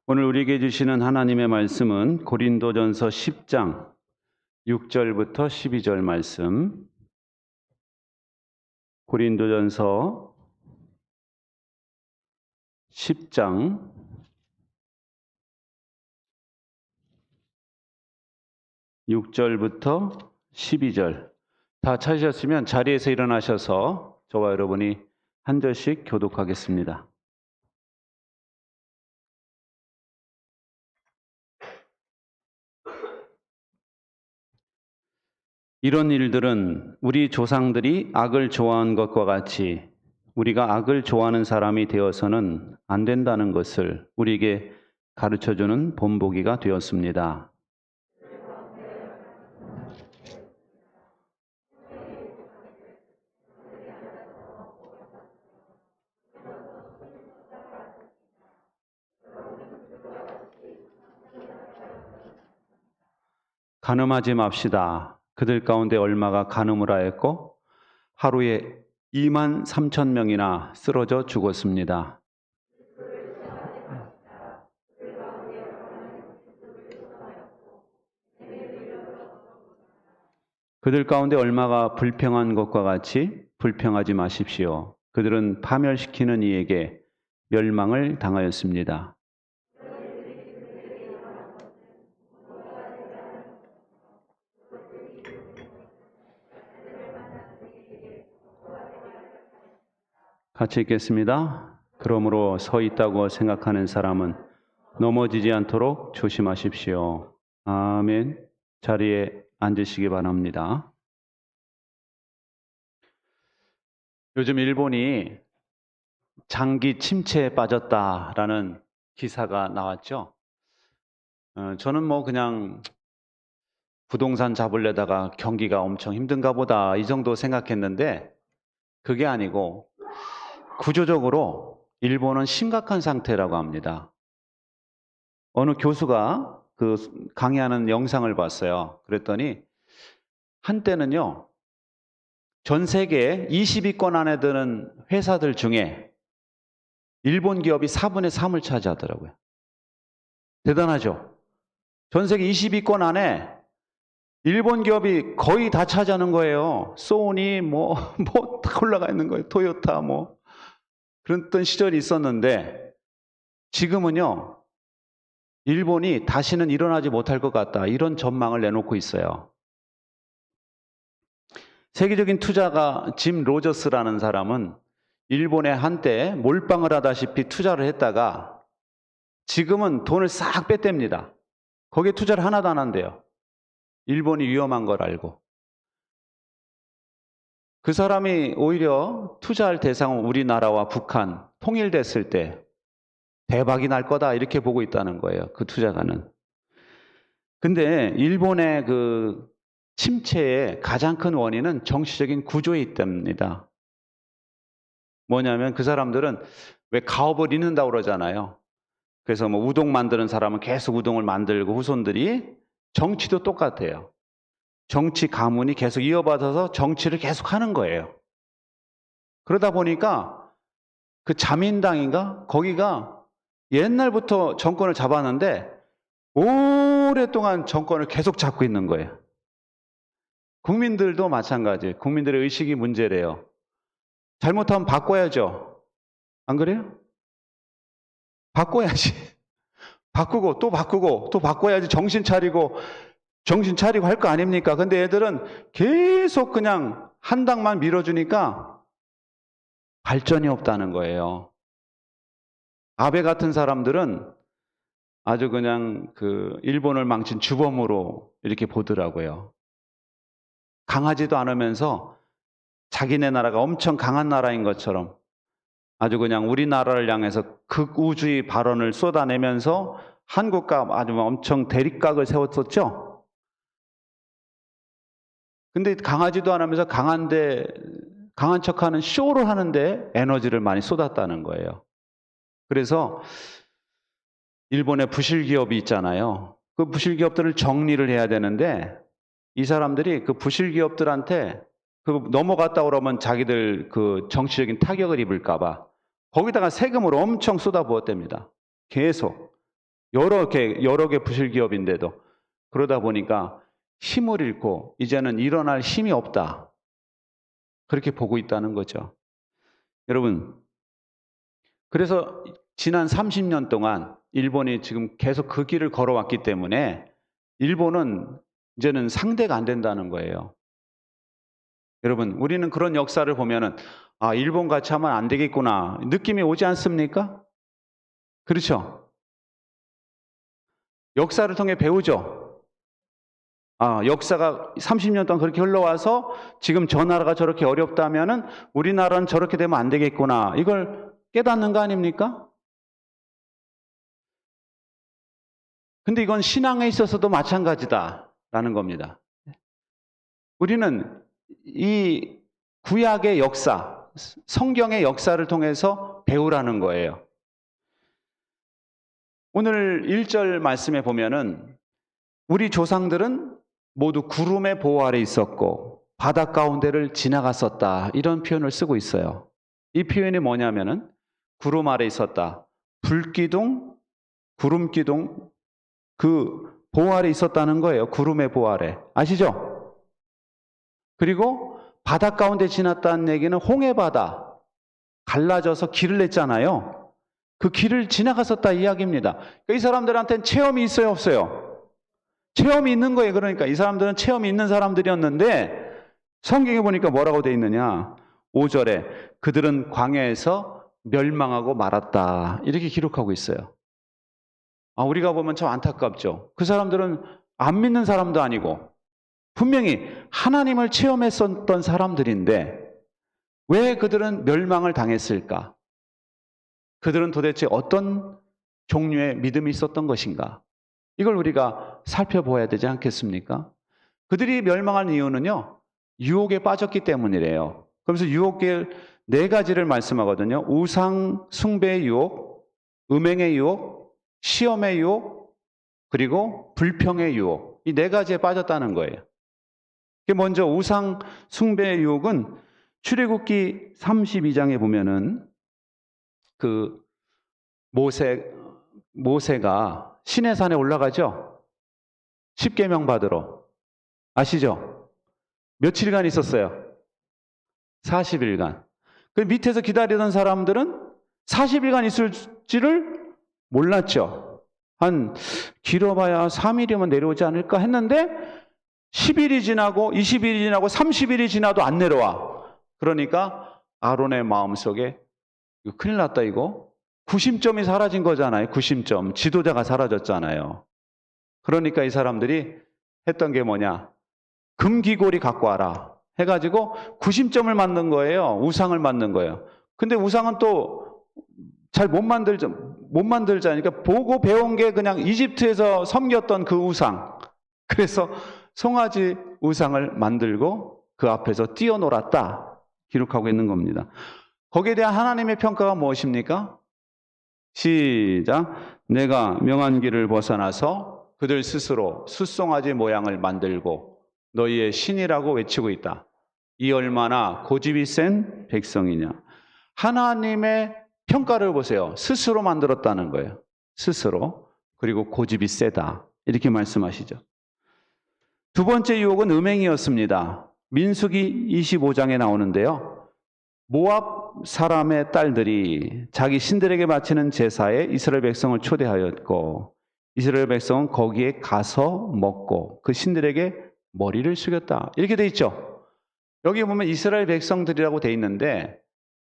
오늘 우리에게 주시는 하나님의 말씀은 고린도전서 10장 6절부터 12절 말씀. 고린도전서 10장 6절부터 12절. 다 찾으셨으면 자리에서 일어나셔서 저와 여러분이 한 절씩 교독하겠습니다. 이런 일들은 우리 조상들이 악을 좋아한 것과 같이 우리가 악을 좋아하는 사람이 되어서는 안 된다는 것을 우리에게 가르쳐주는 본보기가 되었습니다. 간음하지 맙시다. 그들 가운데 얼마가 간음을 하였고 하루에 2만 3천 명이나 쓰러져 죽었습니다. 그들 가운데 얼마가 불평한 것과 같이 불평하지 마십시오. 그들은 파멸시키는 이에게 멸망을 당하였습니다. 같이 읽겠습니다. 그러므로 서 있다고 생각하는 사람은 넘어지지 않도록 조심하십시오. 아멘. 자리에 앉으시기 바랍니다. 요즘 일본이 장기 침체에 빠졌다라는 기사가 나왔죠. 저는 그냥 부동산 잡으려다가 경기가 엄청 힘든가 보다 이 정도 생각했는데 그게 아니고 구조적으로 일본은 심각한 상태라고 합니다. 어느 교수가 강의하는 영상을 봤어요. 그랬더니 한때는요, 전 세계 20위권 안에 드는 회사들 중에 일본 기업이 4분의 3을 차지하더라고요. 대단하죠? 전 세계 20위권 안에 일본 기업이 거의 다 차지하는 거예요. 소니 다 올라가 있는 거예요. 토요타 그랬던 시절이 있었는데 지금은요, 일본이 다시는 일어나지 못할 것 같다. 이런 전망을 내놓고 있어요. 세계적인 투자가 짐 로저스라는 사람은 일본에 한때 몰빵을 하다시피 투자를 했다가 지금은 돈을 싹 뺐답니다. 거기에 투자를 하나도 안 한대요. 일본이 위험한 걸 알고. 그 사람이 오히려 투자할 대상은 우리나라와 북한 통일됐을 때 대박이 날 거다 이렇게 보고 있다는 거예요. 그 투자가는. 근데 일본의 그 침체의 가장 큰 원인은 정치적인 구조에 있답니다. 뭐냐면 그 사람들은 왜 가업을 잇는다고 그러잖아요. 그래서 우동 만드는 사람은 계속 우동을 만들고 후손들이 정치도 똑같아요. 정치 가문이 계속 이어받아서 정치를 계속 하는 거예요. 그러다 보니까 그 자민당인가? 거기가 옛날부터 정권을 잡았는데 오랫동안 정권을 계속 잡고 있는 거예요. 국민들도 마찬가지예요. 국민들의 의식이 문제래요. 잘못하면 바꿔야죠. 안 그래요? 바꿔야지. 바꾸고 또 바꾸고 또 바꿔야지 정신 차리고 할 거 아닙니까? 근데 애들은 계속 그냥 한 당만 밀어주니까 발전이 없다는 거예요. 아베 같은 사람들은 아주 그냥 일본을 망친 주범으로 이렇게 보더라고요. 강하지도 않으면서 자기네 나라가 엄청 강한 나라인 것처럼 아주 그냥 우리나라를 향해서 극우주의 발언을 쏟아내면서 한국과 아주 엄청 대립각을 세웠었죠. 근데 강하지도 않으면서 강한 척하는 쇼를 하는데 에너지를 많이 쏟았다는 거예요. 그래서 일본의 부실기업이 있잖아요. 그 부실기업들을 정리를 해야 되는데 이 사람들이 그 부실기업들한테 넘어갔다 그러면 자기들 정치적인 타격을 입을까 봐 거기다가 세금을 엄청 쏟아부었답니다. 계속. 여러 개 부실기업인데도. 그러다 보니까 힘을 잃고 이제는 일어날 힘이 없다. 그렇게 보고 있다는 거죠. 여러분, 그래서 지난 30년 동안 일본이 지금 계속 그 길을 걸어왔기 때문에 일본은 이제는 상대가 안 된다는 거예요. 여러분, 우리는 그런 역사를 보면은 아, 일본 같이 하면 안 되겠구나 느낌이 오지 않습니까? 그렇죠? 역사를 통해 배우죠. 아, 역사가 30년 동안 그렇게 흘러와서 지금 저 나라가 저렇게 어렵다면은 우리나라는 저렇게 되면 안 되겠구나. 이걸 깨닫는 거 아닙니까? 근데 이건 신앙에 있어서도 마찬가지다라는 겁니다. 우리는 이 구약의 역사, 성경의 역사를 통해서 배우라는 거예요. 오늘 1절 말씀에 보면은 우리 조상들은 모두 구름의 보호 아래 있었고 바다 가운데를 지나갔었다. 이런 표현을 쓰고 있어요. 이 표현이 뭐냐면은 구름 아래 있었다. 불기둥, 구름기둥, 그 보호 아래 있었다는 거예요. 구름의 보호 아래. 아시죠? 그리고 바다 가운데 지났다는 얘기는 홍해바다 갈라져서 길을 냈잖아요. 그 길을 지나갔었다 이야기입니다. 그러니까 이 사람들한테는 체험이 있어요, 없어요? 체험이 있는 거예요. 그러니까 이 사람들은 체험이 있는 사람들이었는데 성경에 보니까 뭐라고 돼 있느냐? 5절에 그들은 광야에서 멸망하고 말았다. 이렇게 기록하고 있어요. 아, 우리가 보면 참 안타깝죠. 그 사람들은 안 믿는 사람도 아니고 분명히 하나님을 체험했었던 사람들인데 왜 그들은 멸망을 당했을까? 그들은 도대체 어떤 종류의 믿음이 있었던 것인가? 이걸 우리가 살펴보아야 되지 않겠습니까? 그들이 멸망한 이유는요, 유혹에 빠졌기 때문이래요. 그래서 유혹의 4가지를 말씀하거든요. 우상 숭배의 유혹, 음행의 유혹, 시험의 유혹, 그리고 불평의 유혹. 이 4가지에 빠졌다는 거예요. 먼저 우상 숭배의 유혹은 출애굽기 32장에 보면은 그 모세가 시내산에 올라가죠. 10계명 받으러. 아시죠? 며칠간 있었어요? 40일간. 그 밑에서 기다리던 사람들은 40일간 있을지를 몰랐죠. 한 길어봐야 3일이면 내려오지 않을까 했는데 10일이 지나고 20일이 지나고 30일이 지나도 안 내려와. 그러니까 아론의 마음속에 이거 큰일 났다 이거. 구심점이 사라진 거잖아요. 구심점. 지도자가 사라졌잖아요. 그러니까 이 사람들이 했던 게 뭐냐. 금기고리 갖고 와라 해가지고 구심점을 만든 거예요. 우상을 만든 거예요. 근데 우상은 또 잘 못 만들자니까 보고 배운 게 그냥 이집트에서 섬겼던 그 우상. 그래서 송아지 우상을 만들고 그 앞에서 뛰어놀았다 기록하고 있는 겁니다. 거기에 대한 하나님의 평가가 무엇입니까? 시작. 내가 명한 길을 벗어나서 그들 스스로 숫송아지 모양을 만들고 너희의 신이라고 외치고 있다. 이 얼마나 고집이 센 백성이냐. 하나님의 평가를 보세요. 스스로 만들었다는 거예요. 스스로. 그리고 고집이 세다. 이렇게 말씀하시죠. 두 번째 유혹은 음행이었습니다. 민수기 25장에 나오는데요. 모압 사람의 딸들이 자기 신들에게 바치는 제사에 이스라엘 백성을 초대하였고 이스라엘 백성은 거기에 가서 먹고 그 신들에게 머리를 숙였다. 이렇게 돼 있죠. 여기 보면 이스라엘 백성들이라고 돼 있는데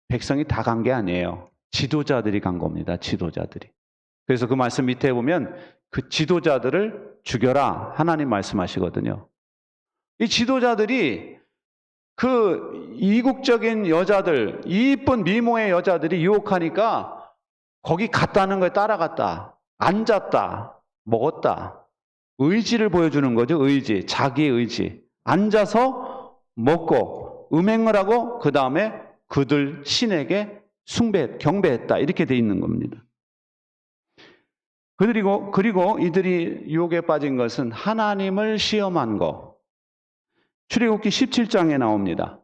백성이 다 간 게 아니에요. 지도자들이 간 겁니다. 지도자들이. 그래서 그 말씀 밑에 보면 그 지도자들을 죽여라 하나님 말씀하시거든요. 이 지도자들이 그 이국적인 여자들, 이쁜 미모의 여자들이 유혹하니까 거기 갔다는 거에 따라갔다. 앉았다. 먹었다. 의지를 보여주는 거죠. 의지. 자기의 의지. 앉아서 먹고 음행을 하고 그 다음에 그들 신에게 경배했다. 이렇게 돼 있는 겁니다. 그리고 이들이 유혹에 빠진 것은 하나님을 시험한 거. 출애굽기 17장에 나옵니다.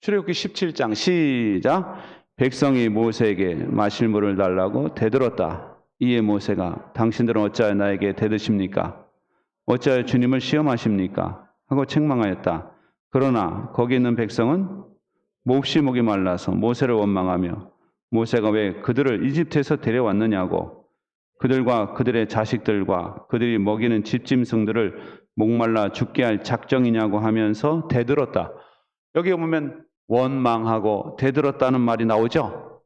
출애굽기 17장 시작. 백성이 모세에게 마실 물을 달라고 대들었다. 이에 모세가 당신들은 어찌하여 나에게 대드십니까? 어찌하여 주님을 시험하십니까? 하고 책망하였다. 그러나 거기 있는 백성은 몹시 목이 말라서 모세를 원망하며 모세가 왜 그들을 이집트에서 데려왔느냐고 그들과 그들의 자식들과 그들이 먹이는 집짐승들을 목말라 죽게 할 작정이냐고 하면서 대들었다. 여기 보면 원망하고 대들었다는 말이 나오죠?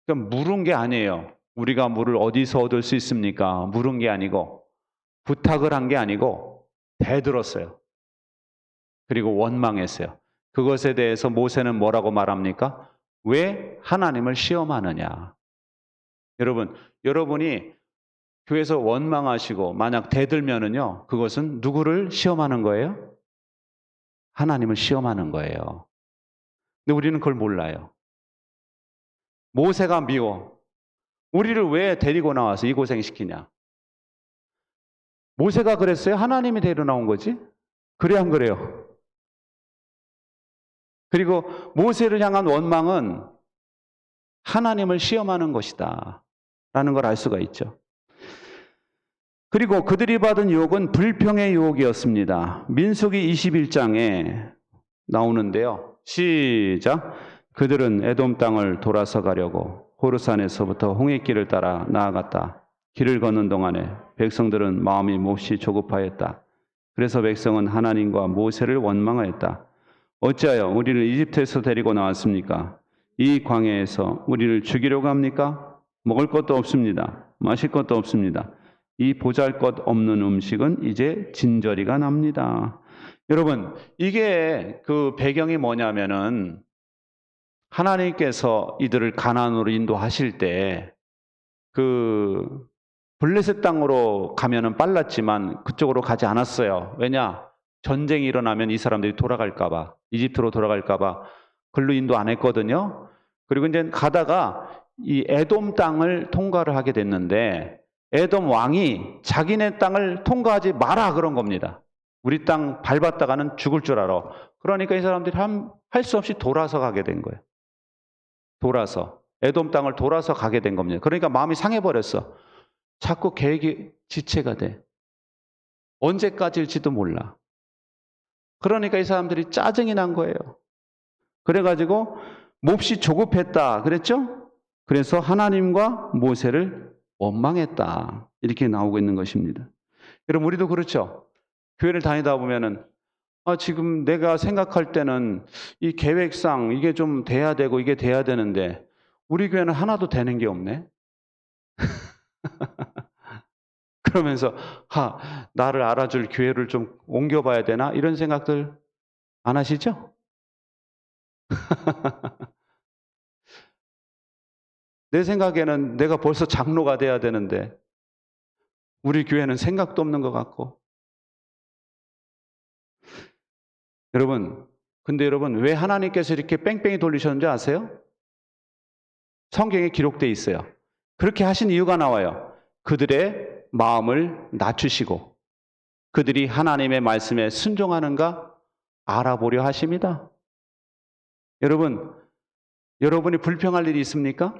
그럼 물은 게 아니에요. 우리가 물을 어디서 얻을 수 있습니까? 물은 게 아니고 부탁을 한 게 아니고 대들었어요. 그리고 원망했어요. 그것에 대해서 모세는 뭐라고 말합니까? 왜 하나님을 시험하느냐? 여러분이 교회에서 원망하시고 만약 대들면은요, 그것은 누구를 시험하는 거예요? 하나님을 시험하는 거예요. 근데 우리는 그걸 몰라요. 모세가 미워. 우리를 왜 데리고 나와서 이 고생시키냐? 모세가 그랬어요? 하나님이 데리러 나온 거지? 그래 안 그래요? 그리고 모세를 향한 원망은 하나님을 시험하는 것이다 라는 걸 알 수가 있죠. 그리고 그들이 받은 유혹은 불평의 유혹이었습니다. 민수기 21장에 나오는데요. 시작. 그들은 에돔 땅을 돌아서 가려고 호르산에서부터 홍해길을 따라 나아갔다. 길을 걷는 동안에 백성들은 마음이 몹시 조급하였다. 그래서 백성은 하나님과 모세를 원망하였다. 어찌하여 우리를 이집트에서 데리고 나왔습니까? 이 광야에서 우리를 죽이려고 합니까? 먹을 것도 없습니다. 마실 것도 없습니다. 이 보잘것없는 음식은 이제 진저리가 납니다. 여러분, 이게 그 배경이 뭐냐면은 하나님께서 이들을 가나안으로 인도하실 때 그 블레셋 땅으로 가면은 빨랐지만 그쪽으로 가지 않았어요. 왜냐? 전쟁이 일어나면 이 사람들이 돌아갈까 봐, 이집트로 돌아갈까 봐 글로 인도 안 했거든요. 그리고 이제 가다가 이 에돔 땅을 통과를 하게 됐는데 에돔 왕이 자기네 땅을 통과하지 마라 그런 겁니다. 우리 땅 밟았다가는 죽을 줄 알아. 그러니까 이 사람들이 할 수 없이 돌아서 가게 된 거예요. 돌아서 에돔 땅을 돌아서 가게 된 겁니다. 그러니까 마음이 상해버렸어. 자꾸 계획이 지체가 돼. 언제까지일지도 몰라. 그러니까 이 사람들이 짜증이 난 거예요. 그래가지고 몹시 조급했다 그랬죠? 그래서 하나님과 모세를 원망했다. 이렇게 나오고 있는 것입니다. 여러분, 우리도 그렇죠? 교회를 다니다 보면은 지금 내가 생각할 때는 이 계획상 이게 좀 돼야 되고 이게 돼야 되는데 우리 교회는 하나도 되는 게 없네. 그러면서 나를 알아줄 교회를 좀 옮겨봐야 되나? 이런 생각들 안 하시죠? 내 생각에는 내가 벌써 장로가 돼야 되는데 우리 교회는 생각도 없는 것 같고. 근데 여러분 왜 하나님께서 이렇게 뺑뺑이 돌리셨는지 아세요? 성경에 기록되어 있어요. 그렇게 하신 이유가 나와요. 그들의 마음을 낮추시고 그들이 하나님의 말씀에 순종하는가 알아보려 하십니다. 여러분이 불평할 일이 있습니까?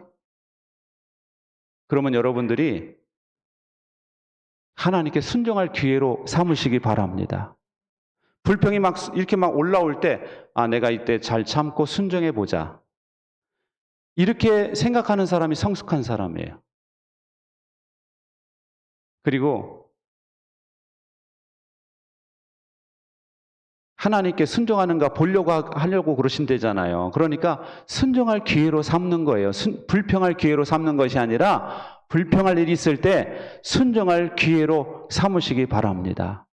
그러면 여러분들이 하나님께 순종할 기회로 삼으시기 바랍니다. 불평이 이렇게 올라올 때 내가 이때 잘 참고 순종해 보자. 이렇게 생각하는 사람이 성숙한 사람이에요. 그리고 하나님께 순종하는가 하려고 그러신대잖아요. 그러니까 순종할 기회로 삼는 거예요. 불평할 기회로 삼는 것이 아니라 불평할 일이 있을 때 순종할 기회로 삼으시기 바랍니다.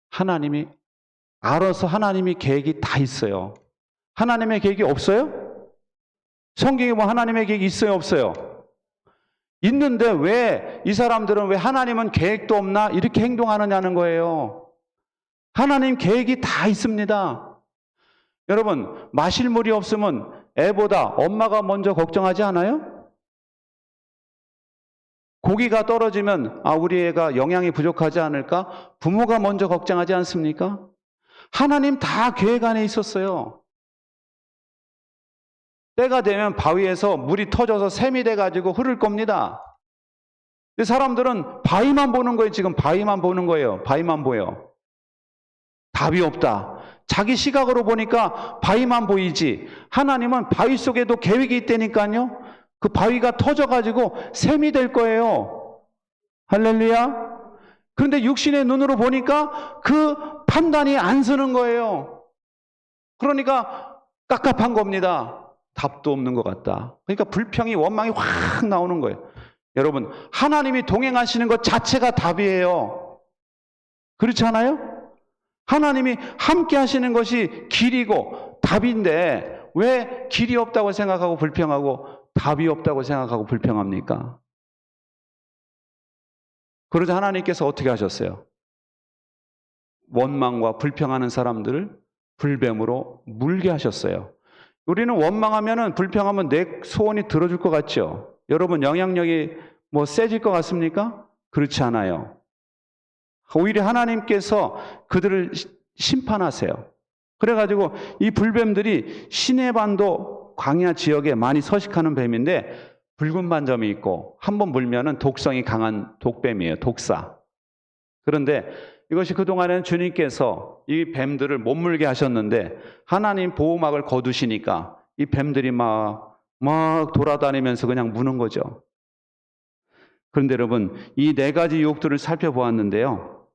하나님이 알아서 하나님이 계획이 다 있어요. 하나님의 계획이 없어요? 성경에 뭐 하나님의 계획이 있어요, 없어요? 있는데 왜 이 사람들은 왜 하나님은 계획도 없나 이렇게 행동하느냐는 거예요. 하나님 계획이 다 있습니다. 여러분, 마실 물이 없으면 애보다 엄마가 먼저 걱정하지 않아요? 고기가 떨어지면 우리 애가 영양이 부족하지 않을까? 부모가 먼저 걱정하지 않습니까? 하나님 다 계획 안에 있었어요. 때가 되면 바위에서 물이 터져서 샘이 돼가지고 흐를 겁니다. 근데 사람들은 바위만 보는 거예요. 지금 바위만 보는 거예요. 바위만 보여. 답이 없다. 자기 시각으로 보니까 바위만 보이지. 하나님은 바위 속에도 계획이 있다니까요. 그 바위가 터져가지고 샘이 될 거예요. 할렐루야. 그런데 육신의 눈으로 보니까 그 판단이 안 서는 거예요. 그러니까 깝깝한 겁니다. 답도 없는 것 같다. 그러니까 불평이, 원망이 확 나오는 거예요. 여러분, 하나님이 동행하시는 것 자체가 답이에요. 그렇지 않아요? 하나님이 함께 하시는 것이 길이고 답인데 왜 길이 없다고 생각하고 불평하고 답이 없다고 생각하고 불평합니까? 그러자 하나님께서 어떻게 하셨어요? 원망과 불평하는 사람들을 불뱀으로 물게 하셨어요. 우리는 원망하면, 불평하면 내 소원이 들어줄 것 같죠? 여러분, 영향력이 뭐 세질 것 같습니까? 그렇지 않아요. 오히려 하나님께서 그들을 심판하세요. 그래가지고 이 불뱀들이 시내반도 광야 지역에 많이 서식하는 뱀인데 붉은 반점이 있고 한번 물면은 독성이 강한 독뱀이에요. 독사. 그런데 이것이 그동안에는 주님께서 이 뱀들을 못 물게 하셨는데 하나님 보호막을 거두시니까 이 뱀들이 막 돌아다니면서 그냥 무는 거죠. 그런데 여러분, 이 네 가지 유혹들을 살펴보았는데요.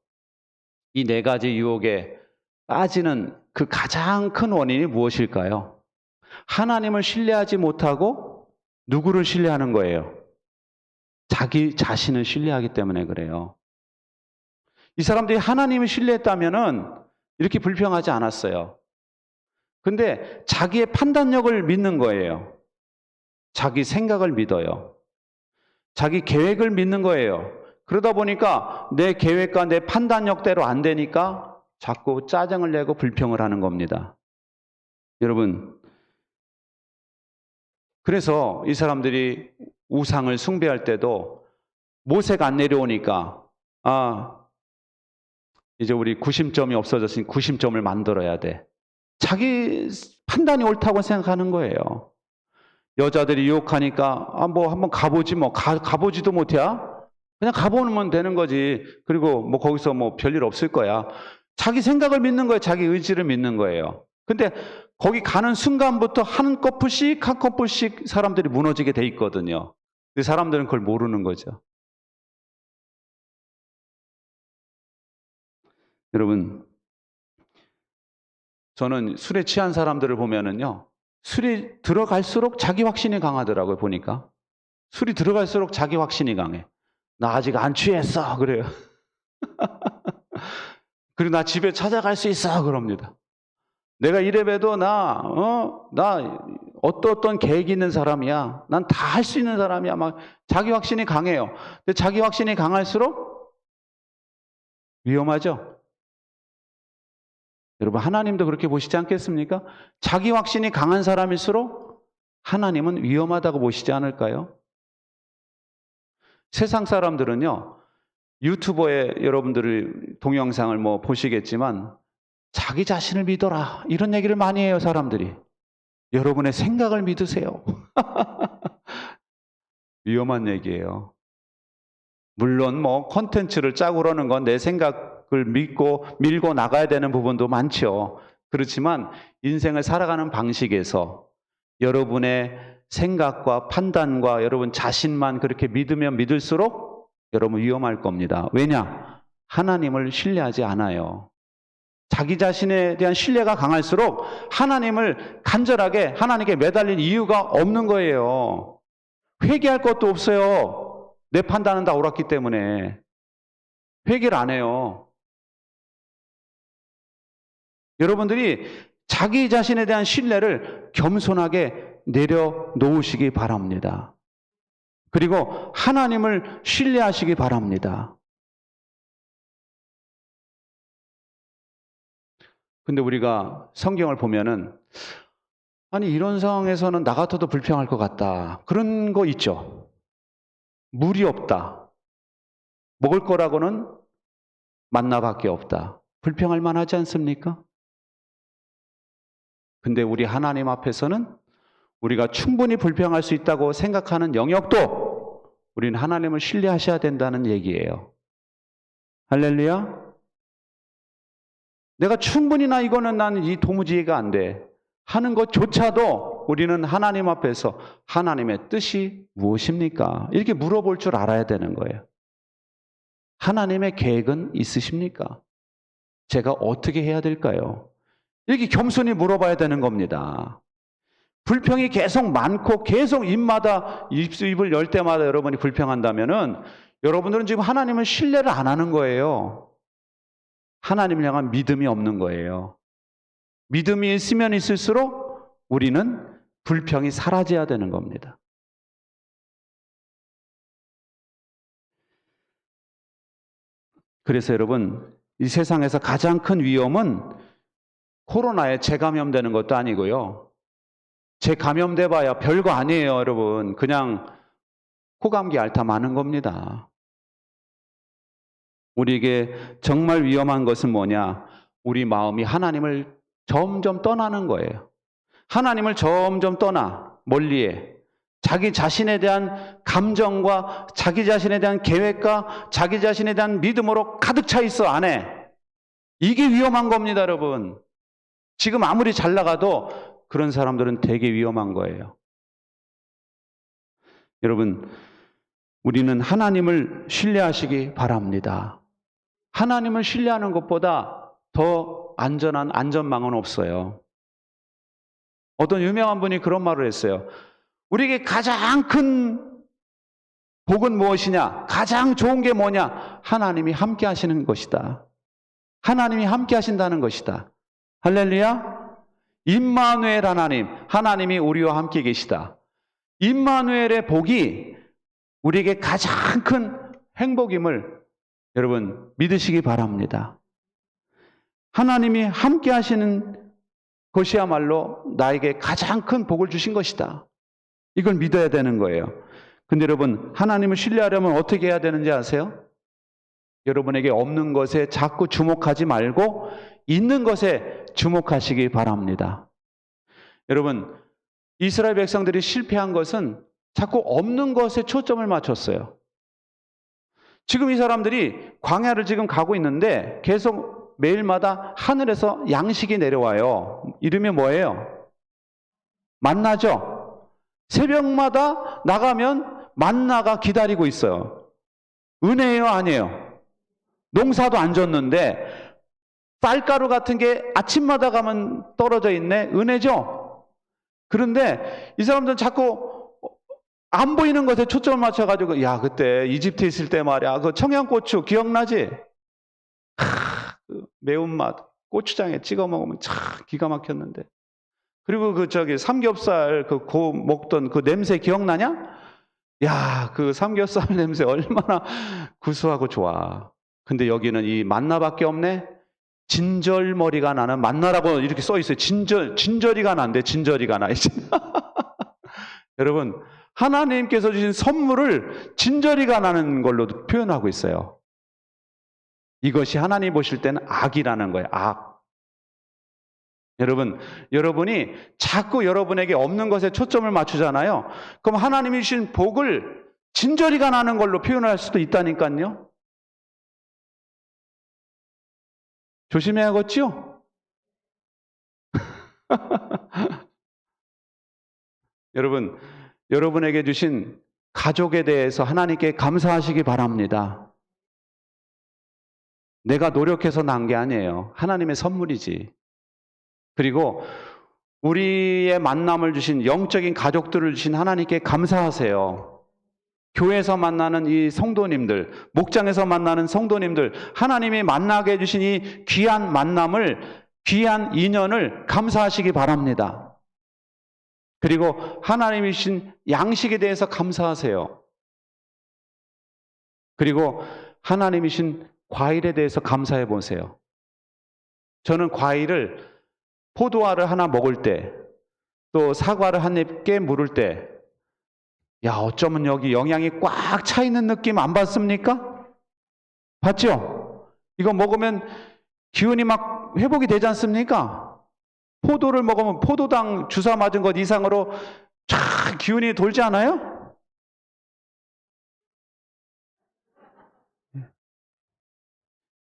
이 네 가지 유혹에 빠지는 그 가장 큰 원인이 무엇일까요? 하나님을 신뢰하지 못하고 누구를 신뢰하는 거예요? 자기 자신을 신뢰하기 때문에 그래요. 이 사람들이 하나님을 신뢰했다면은 이렇게 불평하지 않았어요. 근데 자기의 판단력을 믿는 거예요. 자기 생각을 믿어요. 자기 계획을 믿는 거예요. 그러다 보니까 내 계획과 내 판단력대로 안 되니까 자꾸 짜증을 내고 불평을 하는 겁니다. 여러분, 그래서 이 사람들이 우상을 숭배할 때도 모세가 안 내려오니까 이제 우리 구심점이 없어졌으니 구심점을 만들어야 돼. 자기 판단이 옳다고 생각하는 거예요. 여자들이 유혹하니까 뭐 한번 가보지 뭐 가보지도 못해. 그냥 가보면 되는 거지. 그리고 뭐 거기서 뭐 별일 없을 거야. 자기 생각을 믿는 거예요. 자기 의지를 믿는 거예요. 근데 거기 가는 순간부터 한 커플씩 사람들이 무너지게 돼 있거든요. 근데 사람들은 그걸 모르는 거죠. 여러분, 저는 술에 취한 사람들을 보면은요, 술이 들어갈수록 자기 확신이 강하더라고요, 보니까. 술이 들어갈수록 자기 확신이 강해. 나 아직 안 취했어, 그래요. 그리고 나 집에 찾아갈 수 있어, 그럽니다. 내가 이래봬도 나 어떤 계획이 있는 사람이야. 난 다 할 수 있는 사람이야. 막 자기 확신이 강해요. 근데 자기 확신이 강할수록 위험하죠? 여러분, 하나님도 그렇게 보시지 않겠습니까? 자기 확신이 강한 사람일수록 하나님은 위험하다고 보시지 않을까요? 세상 사람들은요, 유튜버에 여러분들이 동영상을 뭐 보시겠지만 자기 자신을 믿어라 이런 얘기를 많이 해요, 사람들이. 여러분의 생각을 믿으세요. 위험한 얘기예요. 물론 뭐 콘텐츠를 짜고 그러는 건 내 생각을 믿고 밀고 나가야 되는 부분도 많죠. 그렇지만 인생을 살아가는 방식에서 여러분의 생각과 판단과 여러분 자신만 그렇게 믿으면 믿을수록 여러분 위험할 겁니다. 왜냐? 하나님을 신뢰하지 않아요. 자기 자신에 대한 신뢰가 강할수록 하나님을 간절하게 하나님께 매달릴 이유가 없는 거예요. 회개할 것도 없어요. 내 판단은 다 옳았기 때문에. 회개를 안 해요. 여러분들이 자기 자신에 대한 신뢰를 겸손하게 내려놓으시기 바랍니다. 그리고 하나님을 신뢰하시기 바랍니다. 근데 우리가 성경을 보면은 아니 이런 상황에서는 나 같아도 불평할 것 같다. 그런 거 있죠. 물이 없다. 먹을 거라고는 만나밖에 없다. 불평할 만하지 않습니까? 근데 우리 하나님 앞에서는 우리가 충분히 불평할 수 있다고 생각하는 영역도 우리는 하나님을 신뢰하셔야 된다는 얘기예요. 할렐루야. 내가 충분히 나 이거는 나는 이 도무지 이해가 안 돼 하는 것조차도 우리는 하나님 앞에서 하나님의 뜻이 무엇입니까? 이렇게 물어볼 줄 알아야 되는 거예요. 하나님의 계획은 있으십니까? 제가 어떻게 해야 될까요? 이렇게 겸손히 물어봐야 되는 겁니다. 불평이 계속 많고 계속 입을 열 때마다 여러분이 불평한다면은 여러분들은 지금 하나님을 신뢰를 안 하는 거예요. 하나님을 향한 믿음이 없는 거예요. 믿음이 있으면 있을수록 우리는 불평이 사라져야 되는 겁니다. 그래서 여러분, 이 세상에서 가장 큰 위험은 코로나에 재감염되는 것도 아니고요. 재감염돼 봐야 별거 아니에요, 여러분. 그냥 코감기 앓다 마는 겁니다. 우리에게 정말 위험한 것은 뭐냐? 우리 마음이 하나님을 점점 떠나는 거예요. 하나님을 점점 떠나 멀리해. 자기 자신에 대한 감정과 자기 자신에 대한 계획과 자기 자신에 대한 믿음으로 가득 차 있어 안에. 이게 위험한 겁니다, 여러분. 지금 아무리 잘 나가도 그런 사람들은 되게 위험한 거예요. 여러분, 우리는 하나님을 신뢰하시기 바랍니다. 하나님을 신뢰하는 것보다 더 안전한 안전망은 없어요. 어떤 유명한 분이 그런 말을 했어요. 우리에게 가장 큰 복은 무엇이냐? 가장 좋은 게 뭐냐? 하나님이 함께 하시는 것이다. 하나님이 함께 하신다는 것이다. 할렐루야. 임마누엘 하나님, 하나님이 우리와 함께 계시다. 임마누엘의 복이 우리에게 가장 큰 행복임을 여러분 믿으시기 바랍니다. 하나님이 함께 하시는 것이야말로 나에게 가장 큰 복을 주신 것이다. 이걸 믿어야 되는 거예요. 근데 여러분, 하나님을 신뢰하려면 어떻게 해야 되는지 아세요? 여러분에게 없는 것에 자꾸 주목하지 말고 있는 것에 주목하시기 바랍니다. 여러분, 이스라엘 백성들이 실패한 것은 자꾸 없는 것에 초점을 맞췄어요. 지금 이 사람들이 광야를 지금 가고 있는데 계속 매일마다 하늘에서 양식이 내려와요. 이름이 뭐예요? 만나죠? 새벽마다 나가면 만나가 기다리고 있어요. 은혜예요, 아니에요? 농사도 안 졌는데 쌀가루 같은 게 아침마다 가면 떨어져 있네. 은혜죠? 그런데 이 사람들은 자꾸 안 보이는 것에 초점을 맞춰가지고, 야, 그때 이집트에 있을 때 말이야, 그 청양고추 기억나지? 그 매운맛, 고추장에 찍어 먹으면 참 기가 막혔는데. 그리고 삼겹살 먹던 그 냄새 기억나냐? 야, 그 삼겹살 냄새 얼마나 구수하고 좋아. 근데 여기는 이 만나밖에 없네? 진절머리가 나는 만나라고 이렇게 써 있어요. 진저리가 난대, 진저리가 나. 여러분, 하나님께서 주신 선물을 진저리가 나는 걸로도 표현하고 있어요. 이것이 하나님 보실 때는 악이라는 거예요. 악. 여러분, 여러분이 자꾸 여러분에게 없는 것에 초점을 맞추잖아요. 그럼 하나님이 주신 복을 진저리가 나는 걸로 표현할 수도 있다니까요. 조심해야겠죠? 여러분, 여러분에게 주신 가족에 대해서 하나님께 감사하시기 바랍니다. 내가 노력해서 난 게 아니에요. 하나님의 선물이지. 그리고 우리의 만남을 주신 영적인 가족들을 주신 하나님께 감사하세요. 교회에서 만나는 이 성도님들, 목장에서 만나는 성도님들, 하나님이 만나게 해주신 이 귀한 만남을, 귀한 인연을 감사하시기 바랍니다. 그리고 하나님이 주신 양식에 대해서 감사하세요. 그리고 하나님이 주신 과일에 대해서 감사해 보세요. 저는 과일을 포도알을 하나 먹을 때, 또 사과를 한 입 깨 물을 때, 야, 어쩌면 여기 영양이 꽉 차 있는 느낌 안 받습니까? 봤죠? 이거 먹으면 기운이 막 회복이 되지 않습니까? 포도를 먹으면 포도당 주사 맞은 것 이상으로 쫙 기운이 돌지 않아요?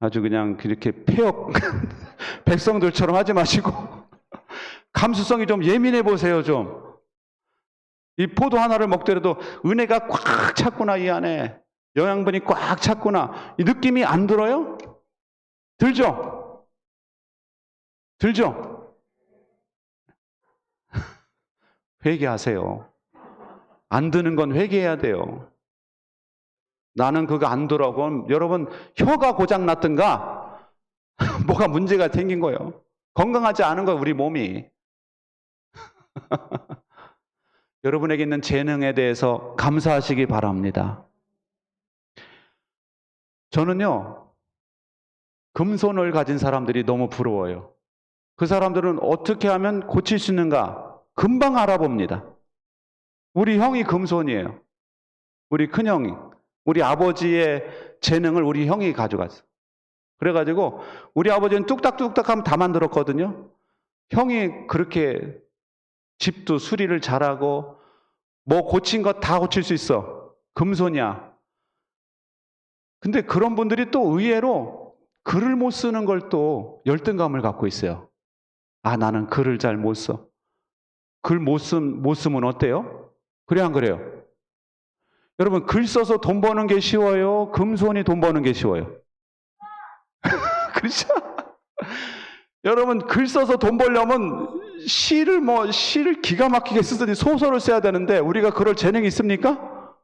아주 그냥 그렇게 폐역 백성들처럼 하지 마시고 감수성이 좀 예민해 보세요, 좀. 이 포도 하나를 먹더라도 은혜가 꽉 찼구나, 이 안에. 영양분이 꽉 찼구나. 이 느낌이 안 들어요? 들죠? 들죠? 회개하세요. 안 드는 건 회개해야 돼요. 나는 그거 안 들어고 여러분 혀가 고장 났든가 뭐가 문제가 생긴 거예요. 건강하지 않은 거예요, 우리 몸이. 여러분에게 있는 재능에 대해서 감사하시기 바랍니다. 저는요, 금손을 가진 사람들이 너무 부러워요. 그 사람들은 어떻게 하면 고칠 수 있는가 금방 알아봅니다. 우리 형이 금손이에요. 우리 큰형이. 우리 아버지의 재능을 우리 형이 가져갔어. 그래가지고 우리 아버지는 뚝딱뚝딱 하면 다 만들었거든요. 형이 그렇게 집도 수리를 잘하고 뭐 고친 거 다 고칠 수 있어. 금손이야. 근데 그런 분들이 또 의외로 글을 못 쓰는 걸 또 열등감을 갖고 있어요. 아, 나는 글을 잘 못 써. 글 못 쓰면 어때요? 그래, 안 그래요? 여러분, 글 써서 돈 버는 게 쉬워요? 금손이 돈 버는 게 쉬워요? 그렇죠? 여러분, 글 써서 돈 벌려면 시를 기가 막히게 쓰더니 소설을 써야 되는데 우리가 그럴 재능이 있습니까?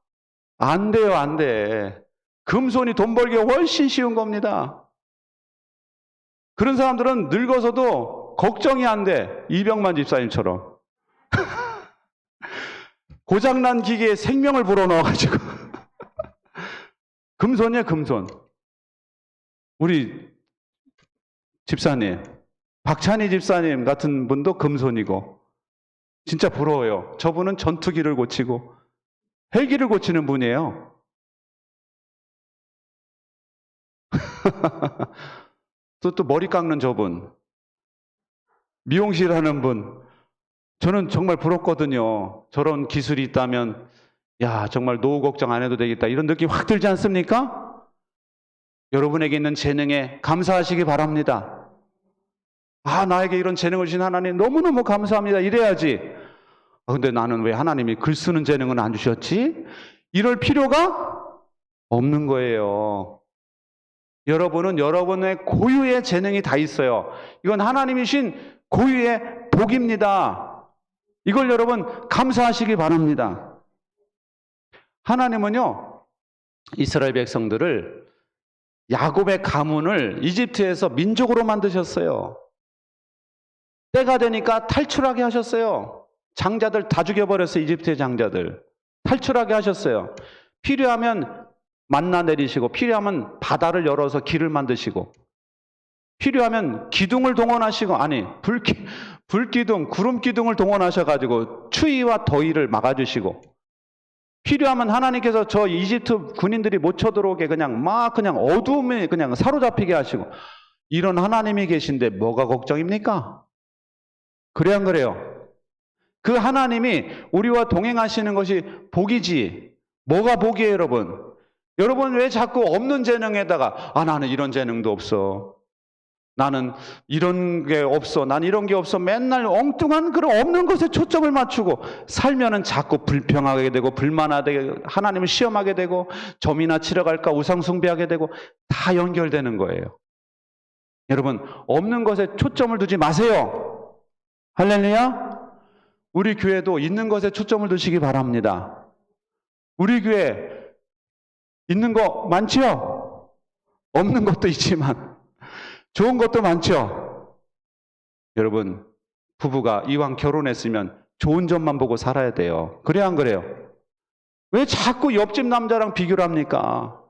안 돼요, 안 돼. 금손이 돈 벌기가 훨씬 쉬운 겁니다. 그런 사람들은 늙어서도 걱정이 안 돼. 이병만 집사님처럼. 고장난 기계에 생명을 불어넣어가지고. 금손이에요, 금손. 우리 집사님, 박찬희 집사님 같은 분도 금손이고, 진짜 부러워요. 저분은 전투기를 고치고, 헬기를 고치는 분이에요. 또 머리 깎는 저분, 미용실 하는 분, 저는 정말 부럽거든요. 저런 기술이 있다면, 야, 정말 노후 걱정 안 해도 되겠다. 이런 느낌 확 들지 않습니까? 여러분에게 있는 재능에 감사하시기 바랍니다. 아, 나에게 이런 재능을 주신 하나님 너무너무 감사합니다. 이래야지. 근데 나는 왜 하나님이 글 쓰는 재능은 안 주셨지? 이럴 필요가 없는 거예요. 여러분은 여러분의 고유의 재능이 다 있어요. 이건 하나님이 주신 고유의 복입니다. 이걸 여러분 감사하시기 바랍니다. 하나님은요, 이스라엘 백성들을 야곱의 가문을 이집트에서 민족으로 만드셨어요. 때가 되니까 탈출하게 하셨어요. 장자들 다 죽여버렸어요. 이집트의 장자들. 탈출하게 하셨어요. 필요하면 만나 내리시고, 필요하면 바다를 열어서 길을 만드시고, 필요하면 기둥을 동원하시고, 아니 불기둥, 구름기둥을 동원하셔가지고 추위와 더위를 막아주시고, 필요하면 하나님께서 저 이집트 군인들이 못 쳐들어오게 그냥 어두움에 그냥 사로잡히게 하시고, 이런 하나님이 계신데 뭐가 걱정입니까? 그래, 안 그래요? 그 하나님이 우리와 동행하시는 것이 복이지. 뭐가 복이에요, 여러분? 여러분 왜 자꾸 없는 재능에다가 나는 이런 재능도 없어. 나는 이런 게 없어. 난 이런 게 없어. 맨날 엉뚱한 그런 없는 것에 초점을 맞추고 살면은 자꾸 불평하게 되고 불만하게 되고 하나님을 시험하게 되고 점이나 치러 갈까 우상 숭배하게 되고 다 연결되는 거예요. 여러분 없는 것에 초점을 두지 마세요. 할렐루야. 우리 교회도 있는 것에 초점을 두시기 바랍니다. 우리 교회 있는 거 많지요? 없는 것도 있지만 좋은 것도 많죠? 여러분, 부부가 이왕 결혼했으면 좋은 점만 보고 살아야 돼요. 그래야 안 그래요? 왜 자꾸 옆집 남자랑 비교를 합니까?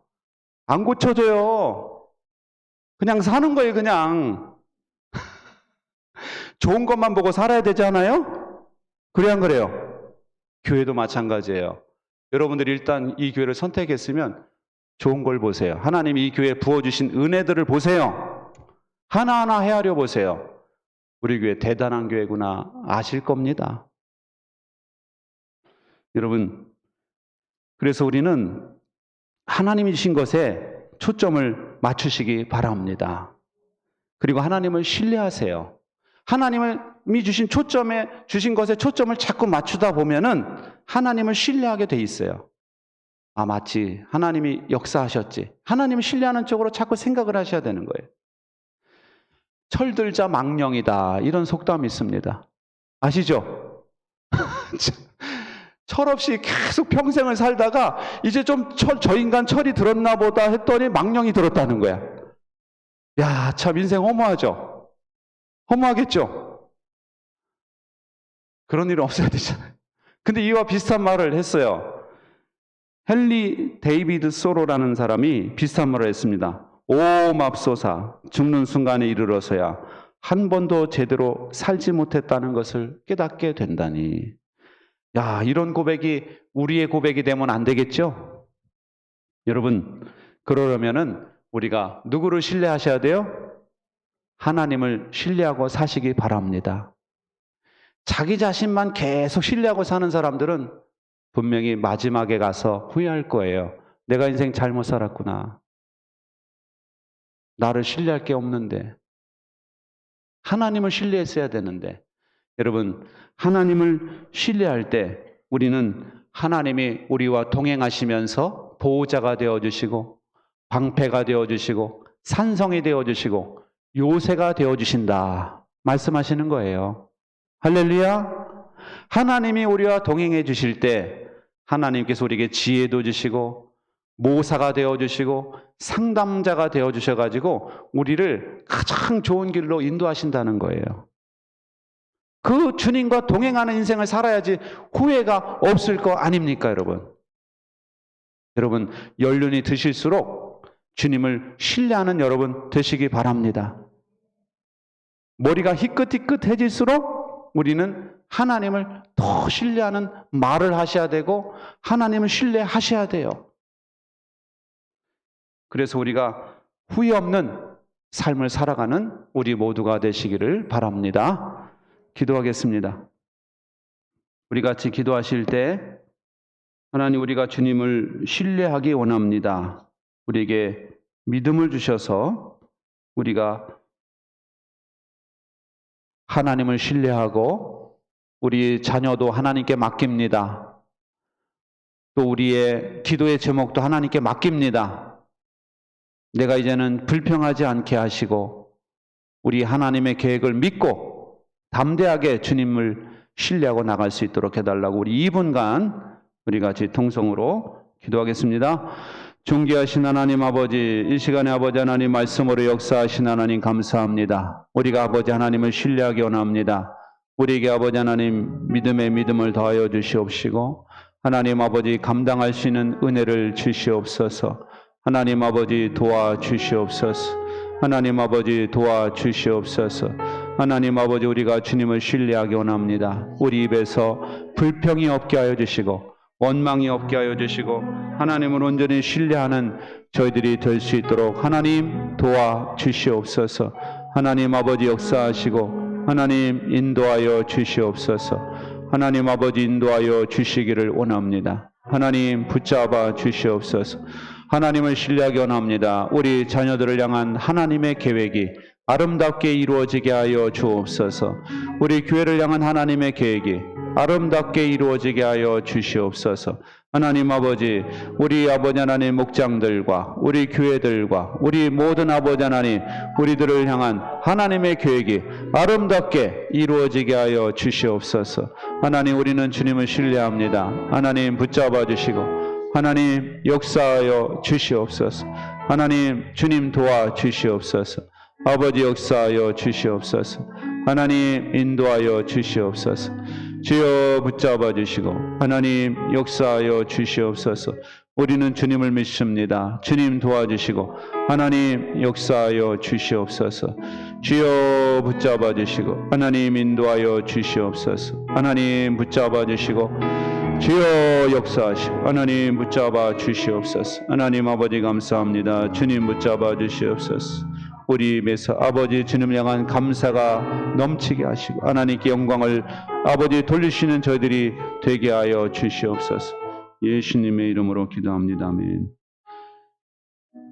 안 고쳐져요. 그냥 사는 거예요, 그냥. 좋은 것만 보고 살아야 되지 않아요? 그래야 안 그래요? 교회도 마찬가지예요. 여러분들이 일단 이 교회를 선택했으면 좋은 걸 보세요. 하나님이 이 교회에 부어주신 은혜들을 보세요. 하나하나 헤아려 보세요. 우리 교회 대단한 교회구나 아실 겁니다. 여러분, 그래서 우리는 하나님이 주신 것에 초점을 맞추시기 바랍니다. 그리고 하나님을 신뢰하세요. 하나님이 주신 주신 것에 초점을 자꾸 맞추다 보면은 하나님을 신뢰하게 돼 있어요. 아, 맞지. 하나님이 역사하셨지. 하나님을 신뢰하는 쪽으로 자꾸 생각을 하셔야 되는 거예요. 철들자 망령이다. 이런 속담이 있습니다. 아시죠? 철없이 계속 평생을 살다가 이제 좀 저 인간 철이 들었나 보다 했더니 망령이 들었다는 거야. 야, 참 인생 허무하죠? 허무하겠죠? 그런 일은 없어야 되잖아요. 근데 이와 비슷한 말을 했어요. 헨리 데이비드 소로라는 사람이 비슷한 말을 했습니다. 오 맙소사, 죽는 순간에 이르러서야 한 번도 제대로 살지 못했다는 것을 깨닫게 된다니. 야, 이런 고백이 우리의 고백이 되면 안 되겠죠? 여러분, 그러려면은 우리가 누구를 신뢰하셔야 돼요? 하나님을 신뢰하고 사시기 바랍니다. 자기 자신만 계속 신뢰하고 사는 사람들은 분명히 마지막에 가서 후회할 거예요. 내가 인생 잘못 살았구나. 나를 신뢰할 게 없는데. 하나님을 신뢰했어야 되는데. 여러분, 하나님을 신뢰할 때 우리는 하나님이 우리와 동행하시면서 보호자가 되어주시고 방패가 되어주시고 산성이 되어주시고 요새가 되어주신다 말씀하시는 거예요. 할렐루야. 하나님이 우리와 동행해 주실 때 하나님께서 우리에게 지혜도 주시고 모사가 되어주시고 상담자가 되어주셔가지고 우리를 가장 좋은 길로 인도하신다는 거예요. 그 주님과 동행하는 인생을 살아야지 후회가 없을 거 아닙니까, 여러분? 여러분, 연륜이 드실수록 주님을 신뢰하는 여러분 되시기 바랍니다. 머리가 희끗희끗해질수록 우리는 하나님을 더 신뢰하는 말을 하셔야 되고 하나님을 신뢰하셔야 돼요. 그래서 우리가 후회 없는 삶을 살아가는 우리 모두가 되시기를 바랍니다. 기도하겠습니다. 우리 같이 기도하실 때 하나님, 우리가 주님을 신뢰하기 원합니다. 우리에게 믿음을 주셔서 우리가 하나님을 신뢰하고 우리 자녀도 하나님께 맡깁니다. 또 우리의 기도의 제목도 하나님께 맡깁니다. 내가 이제는 불평하지 않게 하시고 우리 하나님의 계획을 믿고 담대하게 주님을 신뢰하고 나갈 수 있도록 해달라고 우리 2분간 우리 같이 통성으로 기도하겠습니다. 존귀하신 하나님 아버지, 이 시간에 아버지 하나님 말씀으로 역사하신 하나님 감사합니다. 우리가 아버지 하나님을 신뢰하기 원합니다. 우리에게 아버지 하나님 믿음의 믿음을 더하여 주시옵시고 하나님 아버지 감당할 수 있는 은혜를 주시옵소서. 하나님 아버지 도와주시옵소서. 하나님 아버지 도와주시옵소서. 하나님 아버지, 우리가 주님을 신뢰하기 원합니다. 우리 입에서 불평이 없게 하여 주시고 원망이 없게 하여 주시고 하나님을 온전히 신뢰하는 저희들이 될 수 있도록 하나님 도와주시옵소서. 하나님 아버지 역사하시고 하나님 인도하여 주시옵소서. 하나님 아버지 인도하여 주시기를 원합니다. 하나님 붙잡아 주시옵소서. 하나님을 신뢰하기 원합니다. 우리 자녀들을 향한 하나님의 계획이 아름답게 이루어지게 하여 주옵소서. 우리 교회를 향한 하나님의 계획이 아름답게 이루어지게 하여 주시옵소서. 하나님 아버지, 우리 아버지 하나님 목장들과 우리 교회들과 우리 모든 아버지 하나님, 우리들을 향한 하나님의 계획이 아름답게 이루어지게 하여 주시옵소서. 하나님, 우리는 주님을 신뢰합니다. 하나님 붙잡아 주시고 하나님 역사하여 주시옵소서. 하나님 주님 도와 주시옵소서. 아버지 역사하여 주시옵소서. 하나님 인도하여 주시옵소서. 주여 붙잡아 주시고 하나님 역사하여 주시옵소서. 우리는 주님을 믿습니다. 주님 도와주시고 하나님 역사하여 주시옵소서. 주여 붙잡아 주시고 하나님 인도하여 주시옵소서. 하나님 붙잡아 주시고 주여 역사하시고 하나님 붙잡아 주시옵소서. 하나님 아버지 감사합니다. 주님 붙잡아 주시옵소서. 우리 입에서 아버지 주님을 향한 감사가 넘치게 하시고 하나님께 영광을 아버지 돌리시는 저희들이 되게 하여 주시옵소서. 예수님의 이름으로 기도합니다. 아멘.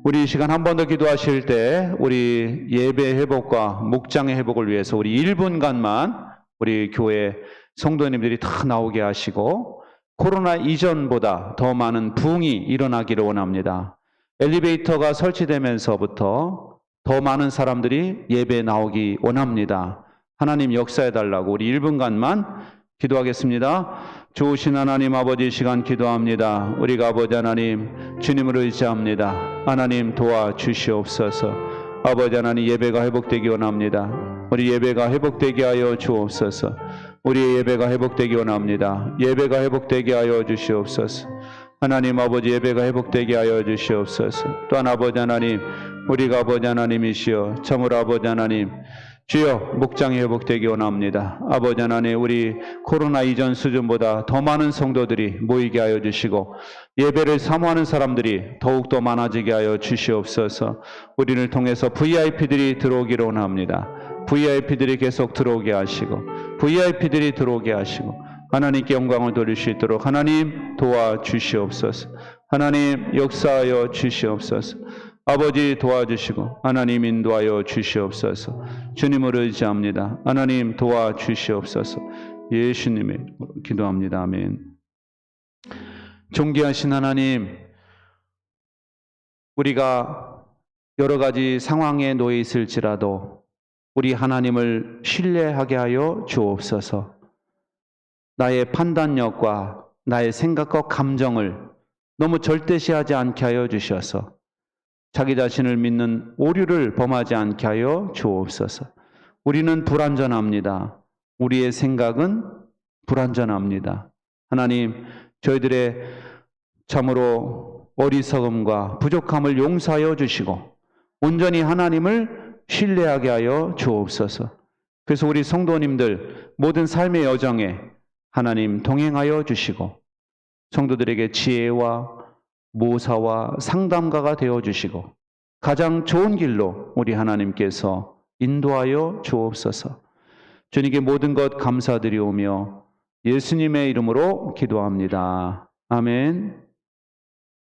우리 이 시간 한 번 더 기도하실 때 우리 예배 회복과 목장의 회복을 위해서 우리 1분간만 우리 교회 성도님들이 다 나오게 하시고 코로나 이전보다 더 많은 부흥이 일어나기를 원합니다. 엘리베이터가 설치되면서부터 더 많은 사람들이 예배에 나오기 원합니다. 하나님 역사해달라고 우리 1분간만 기도하겠습니다. 좋으신 하나님 아버지 시간 기도합니다. 우리가 아버지 하나님 주님을 의지합니다. 하나님 도와주시옵소서. 아버지 하나님 예배가 회복되기 원합니다. 우리 예배가 회복되게 하여 주옵소서. 우리의 예배가 회복되기 원합니다. 예배가 회복되게 하여 주시옵소서. 하나님 아버지 예배가 회복되게 하여 주시옵소서. 또한 아버지 하나님 우리가 아버지 하나님이시여 참으로 아버지 하나님 주여 목장이 회복되기 원합니다. 아버지 하나님 우리 코로나 이전 수준보다 더 많은 성도들이 모이게 하여 주시고 예배를 사모하는 사람들이 더욱더 많아지게 하여 주시옵소서. 우리를 통해서 VIP들이 들어오기를 원합니다. VIP들이 계속 들어오게 하시고 VIP들이 들어오게 하시고 하나님께 영광을 돌릴 수 있도록 하나님 도와주시옵소서. 하나님 역사하여 주시옵소서. 아버지 도와주시고 하나님 인도하여 주시옵소서. 주님을 의지합니다. 하나님 도와주시옵소서. 예수님의 기도합니다. 아멘. 존귀하신 하나님, 우리가 여러 가지 상황에 놓여 있을지라도 우리 하나님을 신뢰하게 하여 주옵소서. 나의 판단력과 나의 생각과 감정을 너무 절대시하지 않게 하여 주셔서 자기 자신을 믿는 오류를 범하지 않게 하여 주옵소서. 우리는 불완전합니다. 우리의 생각은 불완전합니다. 하나님, 저희들의 참으로 어리석음과 부족함을 용서하여 주시고 온전히 하나님을 신뢰하게 하여 주옵소서. 그래서 우리 성도님들 모든 삶의 여정에 하나님 동행하여 주시고 성도들에게 지혜와 모사와 상담가가 되어주시고 가장 좋은 길로 우리 하나님께서 인도하여 주옵소서. 주님께 모든 것 감사드리오며 예수님의 이름으로 기도합니다. 아멘.